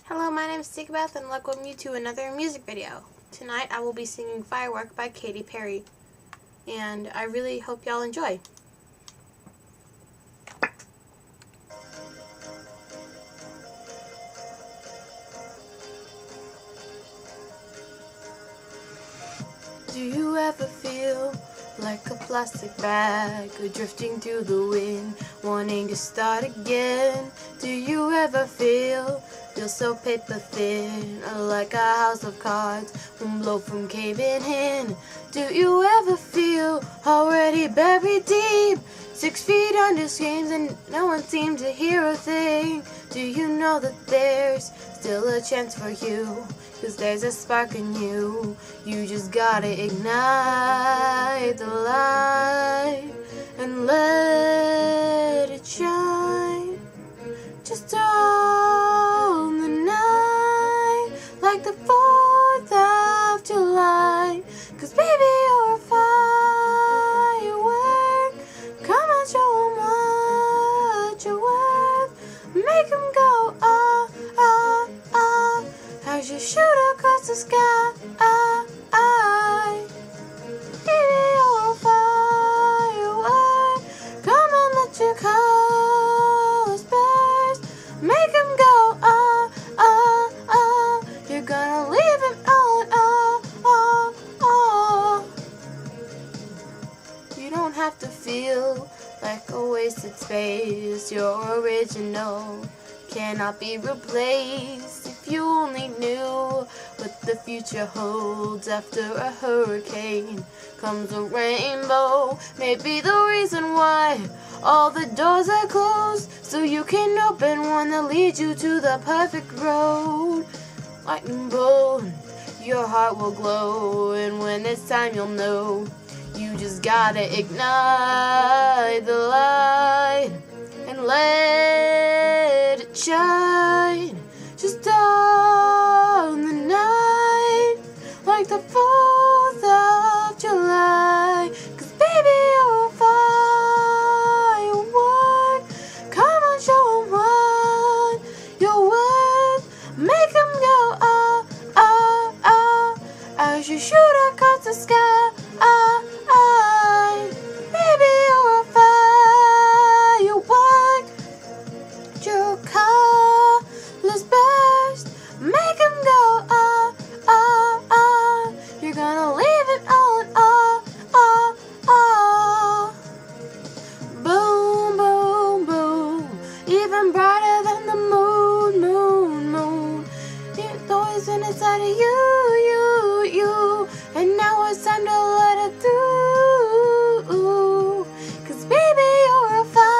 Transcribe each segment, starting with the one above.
Hello, my name is Beth and welcome you to another music video. Tonight I will be singing Firework by Katy Perry, and I really hope y'all enjoy. Do you ever feel like a plastic bag drifting through the wind, wanting to start again? Do you ever feel so paper thin, like a house of cards, one blow from caving in? Do you ever feel already buried deep, 6 feet under screams and no one seems to hear a thing? Do you know that there's still a chance for you, 'cause there's a spark in you? You just gotta ignite the light and let it shine. Just on the night, like the 4th of July. 'Cause baby, you're a firework. Come on, show 'em what you're worth. Make 'em go, ah, ah, ah, as you shoot across the sky. Baby, you're a firework. Come on, let your colors burst. Make 'em go, ah, ah, ah. You're gonna leave it all, ah, ah, ah. You don't have to feel like a wasted space. Your original cannot be replaced. If you only knew what the future holds, after a hurricane comes a rainbow. Maybe the reason why all the doors are closed, so you can open one that leads you to the perfect road. Lightning bolt, your heart will glow, and when it's time you'll know. You just gotta ignite the light and let it shine. Just on the night, like the 4th of July. 'Cause baby, you're a firework. Come on, show 'em what you're worth. Make 'em go, ah, ah, ah, as you shoot across the sky. Baby, you're a firework. Your colors burst. Make 'em go, ah, ah, ah. You're gonna leave it all, ah, ah, ah. Boom, boom, boom. Even brighter than the moon, moon, moon. It's always been inside of you, you, you. And now it's time to let it through. 'Cause baby, you're a firework.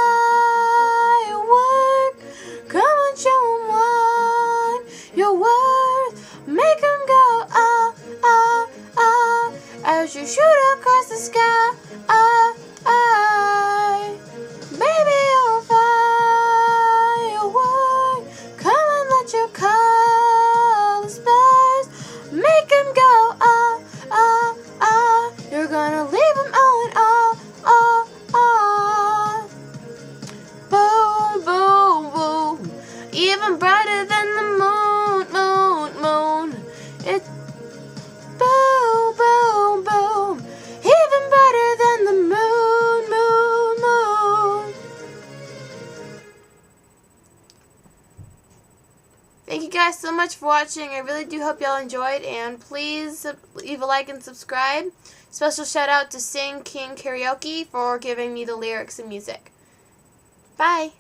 Come on, show 'em what you're worth. Make 'em go, ah, ah, ah, as you shoot across the sky. Baby, you're a firework. Come on, let your colors burst. Make 'em go, ah, ah, ah. You're gonna leave 'em all in awe, ah, ah. Boom, boom, boom. Even brighter than the moon, moon, moon. It's boom, boom, boom. Even brighter than the moon, moon, moon. Thank you guys so much for watching. I really do hope y'all enjoyed, and please leave a like and subscribe. Special shout out to Sing King Karaoke for giving me the lyrics and music. Bye.